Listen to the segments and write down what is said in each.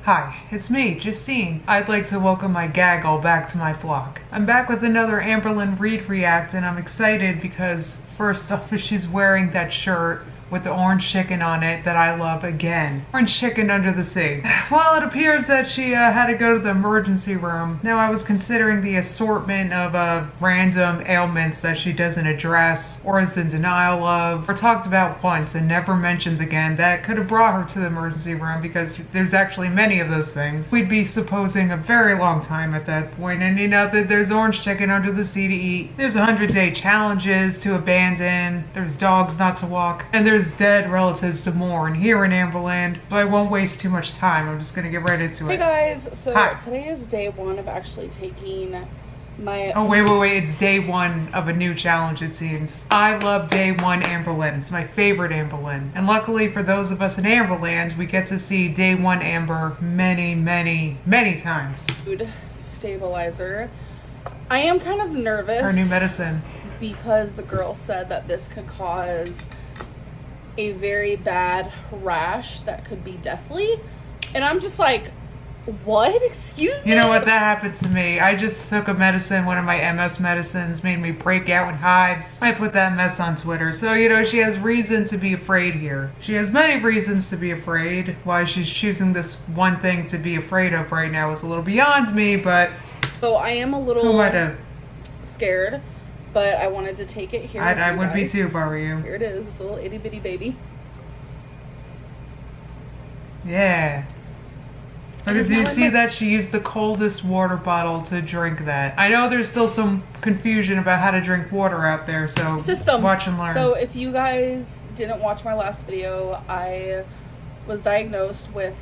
Hi, it's me, Justine. I'd like to welcome my gaggle back to my flock. I'm back with another Amberlynn Reed react, and I'm excited because first off, she's wearing that shirt with the orange chicken on it that I love again. Orange chicken under the sea. Well, it appears that she had to go to the emergency room. Now, I was considering the assortment of random ailments that she doesn't address or is in denial of or talked about once and never mentions again that could have brought her to the emergency room, because there's actually many of those things. We'd be supposing a very long time at that point, and you know that there's orange chicken under the sea to eat. There's 100-day challenges to abandon. There's dogs not to walk. And there's dead relatives to mourn here in Amberland, but I won't waste too much time. I'm just gonna get right into it. Hey guys, so Hi. Today is day one of actually taking my... Oh, wait, it's day one of a new challenge, it seems. I love day one Amberland. It's my favorite Amberland. And luckily for those of us in Amberland, we get to see day one Amber many, many, many times. Food stabilizer. I am kind of nervous. Her new medicine. Because the girl said that this could cause a very bad rash that could be deathly, and I'm just like, what? Excuse me? You know what, that happened to me. I just took a medicine, one of my MS medicines, made me break out in hives. I put that mess on Twitter. So, you know, she has reason to be afraid here. She has many reasons to be afraid. Why she's choosing this one thing to be afraid of right now is a little beyond me, but... So I am a little scared, but I wanted to take it here. I would be too if I were you. Here it is, this little itty bitty baby. Yeah. But did you see that she used the coldest water bottle to drink that? I know there's still some confusion about how to drink water out there, so watch and learn. So if you guys didn't watch my last video, I was diagnosed with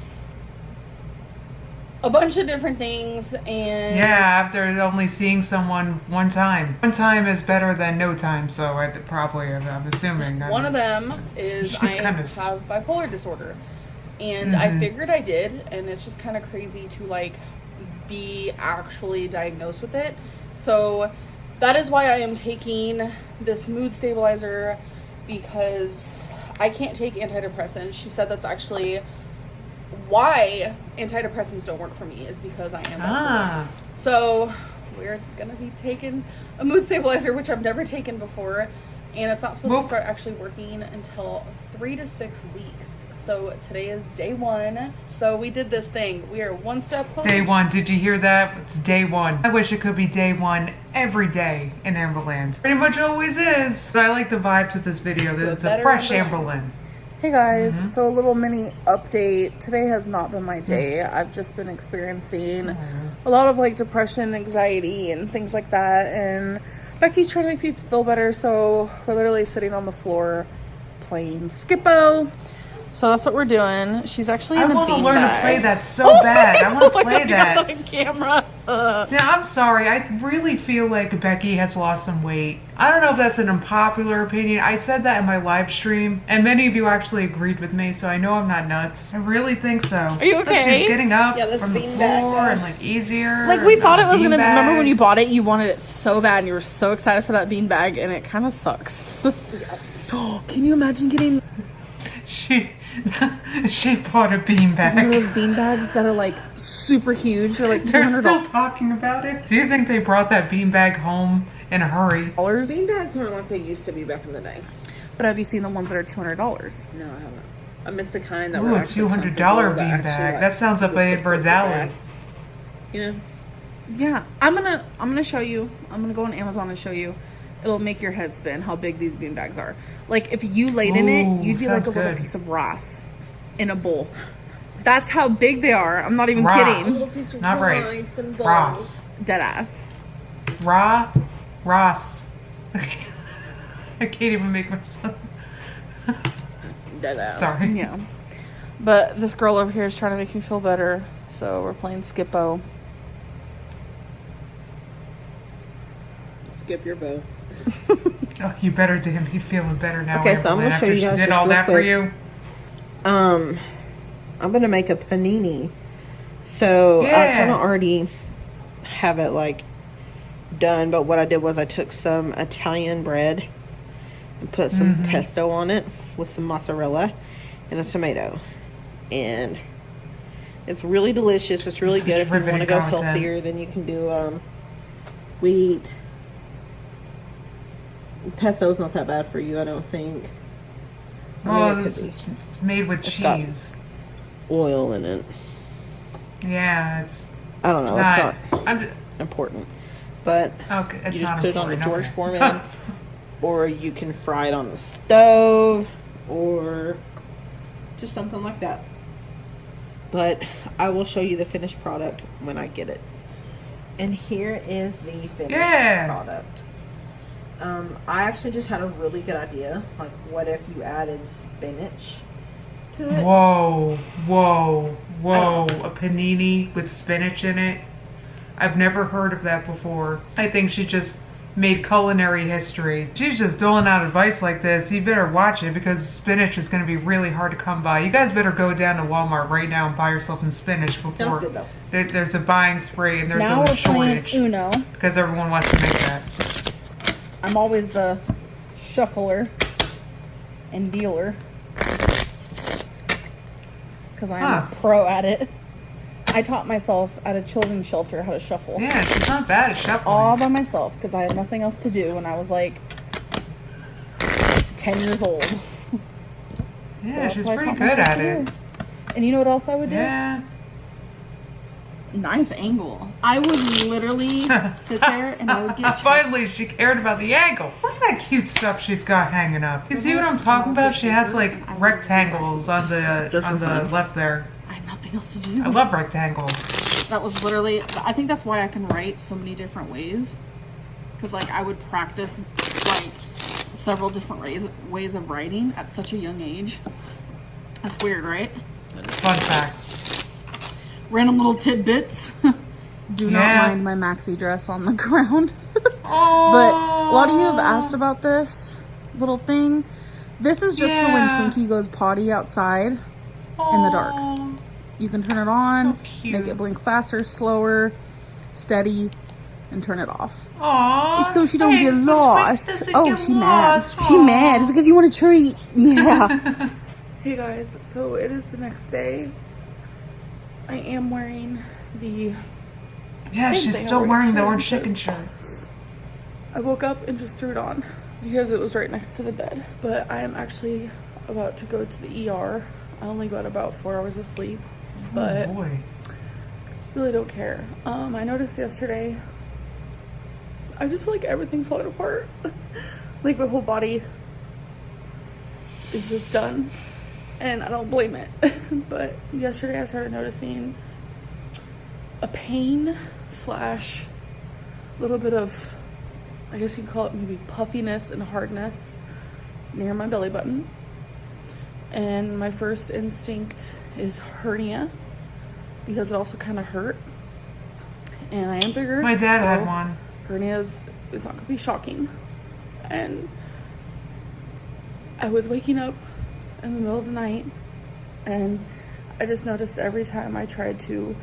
a bunch of different things, and yeah, after only seeing someone one time. One time is better than no time, so I'd probably, I'm assuming. One of them is I have bipolar disorder. And I figured I did, and it's just kind of crazy to like be actually diagnosed with it. So that is why I am taking this mood stabilizer, because I can't take antidepressants. She said that's actually why antidepressants don't work for me, is because I am bipolar. So we're gonna be taking a mood stabilizer, which I've never taken before, and it's not supposed to start actually working until 3 to 6 weeks. So today is day one. So we did this thing. We are one step closer. Day one. Did you hear that? It's day one. I wish it could be day one every day in Amberland. Pretty much always is. But I like the vibe to this video. It's a fresh Amberland. Hey guys, so a little mini update. Today has not been my day. I've just been experiencing a lot of like depression, anxiety, and things like that. And Becky's trying to make me feel better, so we're literally sitting on the floor playing Skippo. So that's what we're doing. She's actually in the beanbag. I want to learn to play that so bad. I want to play that. On camera. Now, I'm sorry. I really feel like Becky has lost some weight. I don't know if that's an unpopular opinion. I said that in my live stream, and many of you actually agreed with me, so I know I'm not nuts. I really think so. Are you okay? But she's getting up from the floor and like easier. Like we thought it was going to, remember when you bought it, you wanted it so bad and you were so excited for that beanbag, and it kind of sucks. Oh, can you imagine getting... She bought a beanbag. Those beanbags that are like super huge. They're like $200. They're still talking about it. Do you think they brought that beanbag home in a hurry? Beanbags aren't like they used to be back in the day. But have you seen the ones that are $200? No, I haven't. I missed the kind that Ooh, were a $200 beanbag. That sounds up Amber's alley. You know? Yeah, I'm gonna show you. I'm gonna go on Amazon and show you. It'll make your head spin how big these beanbags are. Like, if you laid in it, you'd be like a little piece of rice in a bowl. That's how big they are. I'm not even kidding. Not rice. Ross. Deadass. Ross. I can't even make myself. Deadass. Sorry. Yeah. But this girl over here is trying to make me feel better. So we're playing Skippo. Skip your bow. Oh, you better damn be feeling better now. Okay, so I'm gonna show you guys did all that for you. I'm gonna make a panini. So I kind of already have it like done, but what I did was I took some Italian bread and put some pesto on it with some mozzarella and a tomato, and It's really delicious. It's really good. If you want to go healthier, then you can do wheat. Pesto's not that bad for you, I don't think. I mean, it's made with cheese. Got oil in it. Yeah, it's... I don't know. It's not important. But okay, it's you just not put it on the George Foreman. Or you can fry it on the stove. Or just something like that. But I will show you the finished product when I get it. And here is the finished product. I actually just had a really good idea. Like, what if you added spinach to it? Whoa. A panini with spinach in it? I've never heard of that before. I think she just made culinary history. She's just doling out advice like this. You better watch it because spinach is going to be really hard to come by. You guys better go down to Walmart right now and buy yourself some spinach before sounds good, though. There's a buying spree and there's now a shortage. Uno. Because everyone wants to make that. I'm always the shuffler and dealer because I'm a pro at it. I taught myself at a children's shelter how to shuffle. Yeah, she's not bad at shuffling. All by myself because I had nothing else to do when I was like 10 years old. Yeah, so she's pretty good at it. And you know what else I would do? Yeah. Nice angle. I would literally sit there and I would get finally she cared about the angle. Look at that cute stuff she's got hanging up. You see what I'm talking about? She has like rectangles on the left there. I have nothing else to do. I love rectangles. That was literally, I think that's why I can write so many different ways. Because like I would practice like several different ways of writing at such a young age. That's weird, right? Fun fact. Random little tidbits. Do not mind my maxi dress on the ground. But a lot of you have asked about this little thing. This is just for when Twinkie goes potty outside in the dark. You can turn it on, make it blink faster, slower, steady, and turn it off. Aww, it's so she don't get lost. Oh, she mad. She mad. It's because you want a treat. Yeah. Hey guys, so it is the next day. I am wearing the... Yeah, she's still wearing the orange chicken shirt. I woke up and just threw it on because it was right next to the bed. But I am actually about to go to the ER. I only got about 4 hours of sleep. But really don't care. I noticed yesterday, I just feel like everything's falling apart. Like my whole body is just done. And I don't blame it. But yesterday I started noticing a pain slash little bit of, I guess you could call it maybe puffiness and hardness near my belly button. And my first instinct is hernia because it also kind of hurt. And I am bigger. My dad had one. Hernia is not going to be shocking. And I was waking up in the middle of the night and I just noticed every time I tried to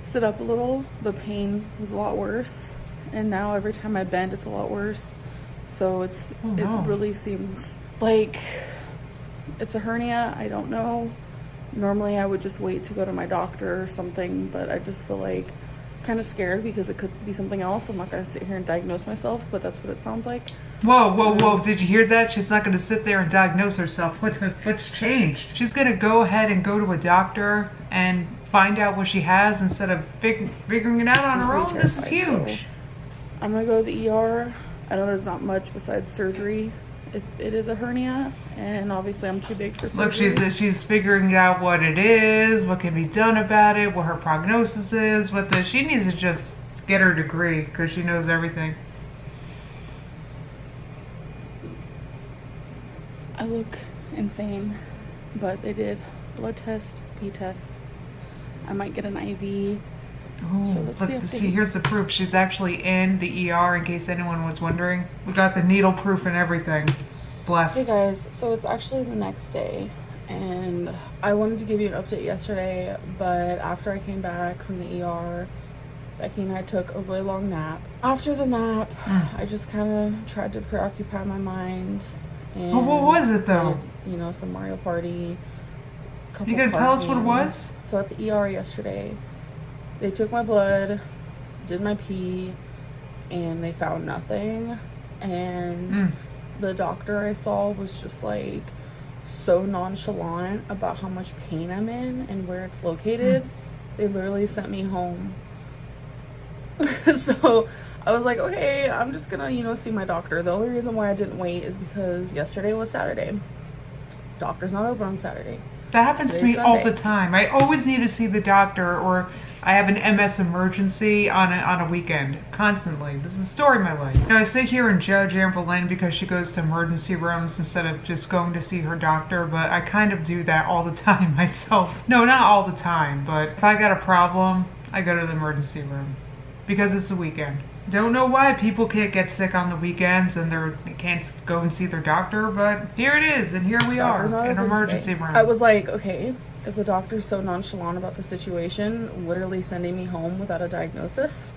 sit up a little, the pain was a lot worse. And now every time I bend, it's a lot worse. So it really seems like it's a hernia. I don't know. Normally I would just wait to go to my doctor or something, but I just feel like kind of scared because it could be something else. I'm not going to sit here and diagnose myself, but that's what it sounds like. Whoa. Did you hear that? She's not going to sit there and diagnose herself. What's changed? She's going to go ahead and go to a doctor and find out what she has instead of figuring it out on her own. This is huge. So I'm going to go to the ER. I know there's not much besides surgery if it is a hernia, and obviously I'm too big for surgery. Look, she's figuring out what it is, what can be done about it, what her prognosis is, she needs to just get her degree because she knows everything. I look insane, but they did blood test, pee test. I might get an IV. Oh, so let's see, here's the proof. She's actually in the ER in case anyone was wondering. We got the needle proof and everything. Bless. Hey guys, so it's actually the next day and I wanted to give you an update yesterday, but after I came back from the ER, Becky and I took a really long nap. After the nap, I just kind of tried to preoccupy my mind. And what was it though? Some Mario Party. couple. You gonna tell us what it was? So at the ER yesterday, they took my blood, did my pee, and they found nothing. And the doctor I saw was just like so nonchalant about how much pain I'm in and where it's located. They literally sent me home. So I was like, okay, I'm just gonna, you know, see my doctor. The only reason why I didn't wait is because yesterday was Saturday. Doctor's not open on Saturday. That happens to me all the time. I always need to see the doctor, or I have an MS emergency on a weekend. Constantly. This is the story of my life. You know, I sit here and judge Amber Lynn because she goes to emergency rooms instead of just going to see her doctor, but I kind of do that all the time myself. No, not all the time, but if I got a problem, I go to the emergency room because it's a weekend. Don't know why people can't get sick on the weekends and they can't go and see their doctor, but here it is, and here we are in an emergency room. I was like, okay, if the doctor's so nonchalant about the situation, literally sending me home without a diagnosis,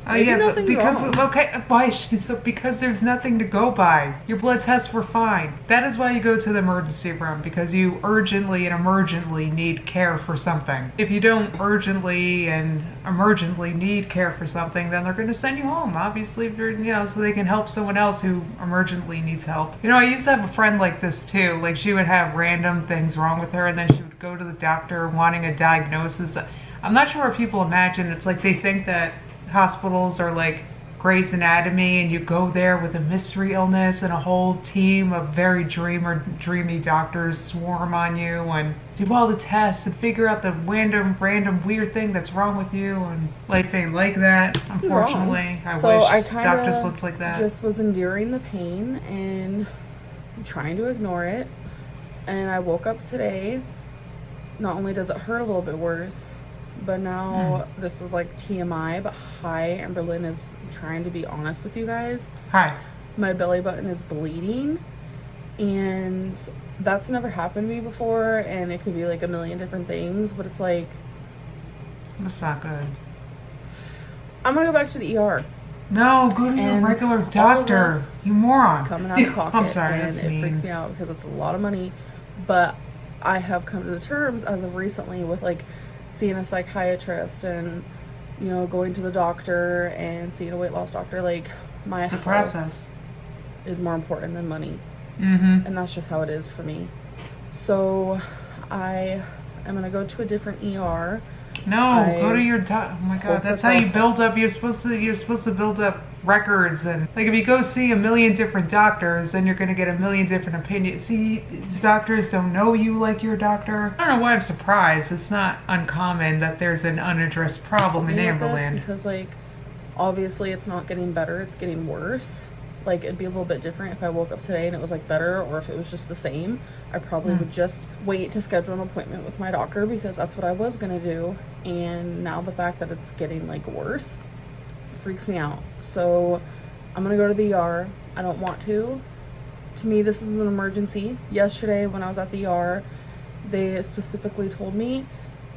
yeah, but because, okay, why? So because there's nothing to go by. Your blood tests were fine. That is why you go to the emergency room, because you urgently and emergently need care for something. If you don't urgently and emergently need care for something, then they're going to send you home, obviously, if you're, you know, so they can help someone else who emergently needs help. You know, I used to have a friend like this too. Like, she would have random things wrong with her, and then she would go to the doctor wanting a diagnosis. I'm not sure what people imagine. It's like they think that hospitals are like Grey's Anatomy, and you go there with a mystery illness and a whole team of very dreamy doctors swarm on you and do all the tests and figure out the random weird thing that's wrong with you, and life ain't like that, unfortunately. I wish doctors looked like that. Just was enduring the pain and trying to ignore it, and I woke up today. Not only does it hurt a little bit worse, but now this is like TMI, but hi, Amber Lynn is trying to be honest with you guys. Hi. My belly button is bleeding, and that's never happened to me before, and it could be like a million different things, but it's like, that's not good. I'm gonna go back to the ER. No, go to a regular doctor. You moron. It's coming out of pocket. I'm sorry, and that's it mean. freaks me out because it's a lot of money, but I have come to the terms as of recently with like seeing a psychiatrist and, you know, going to the doctor and seeing a weight loss doctor. Like, my health process is more important than money. And that's just how it is for me. So I am going to go to a different ER. No, go to your doctor. Oh my god, that's how you build up. You're supposed to build up records, and like if you go see a million different doctors, then you're going to get a million different opinions. See, doctors don't know you like your doctor. I don't know why I'm surprised. It's not uncommon that there's an unaddressed problem in Amberland. Because like, obviously it's not getting better, it's getting worse. Like, it'd be a little bit different if I woke up today and it was like better, or if it was just the same. I probably would just wait to schedule an appointment with my doctor, because that's what I was gonna do. And now the fact that it's getting like worse freaks me out. So I'm gonna go to the ER. I don't want to. To me, this is an emergency. Yesterday when I was at the ER, they specifically told me,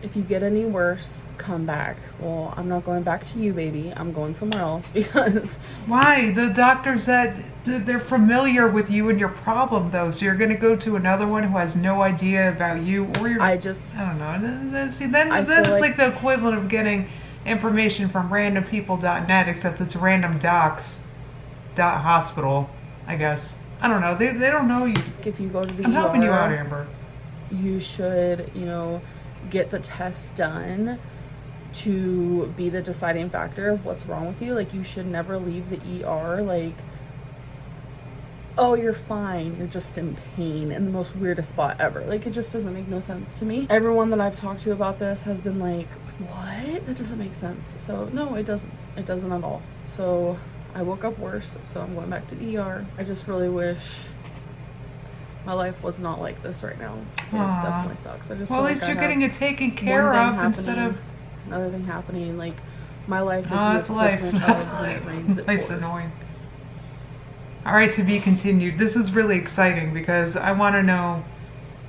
if you get any worse, come back. Well, I'm not going back to you, baby. I'm going somewhere else, because... Why? The doctors they're familiar with you and your problem, though. So you're going to go to another one who has no idea about you, or your... I don't know. See, that's like the equivalent of getting information from randompeople.net, except it's randomdocs.hospital, I guess. I don't know. They don't know you. If you go to the I'm helping you out, Amber. You should, you know, get the test done to be the deciding factor of what's wrong with you. Like, you should never leave the ER like, oh, you're fine, you're just in pain in the most weirdest spot ever. Like, it just doesn't make no sense to me. Everyone that I've talked to about this has been like, what? That doesn't make sense. So no, it doesn't at all. So I woke up worse, so I'm going back to the ER. I just really wish my life was not like this right now. It definitely sucks. I just well, at least you're getting it taken care of instead of another thing happening. Like, my life is it's life. That's life. Life's annoying. All right, to be continued. This is really exciting because I want to know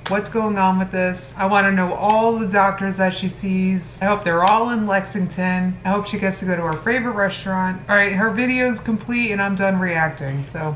what's going on with this. I want to know all the doctors that she sees. I hope they're all in Lexington. I hope she gets to go to her favorite restaurant. All right, her video is complete and I'm done reacting. So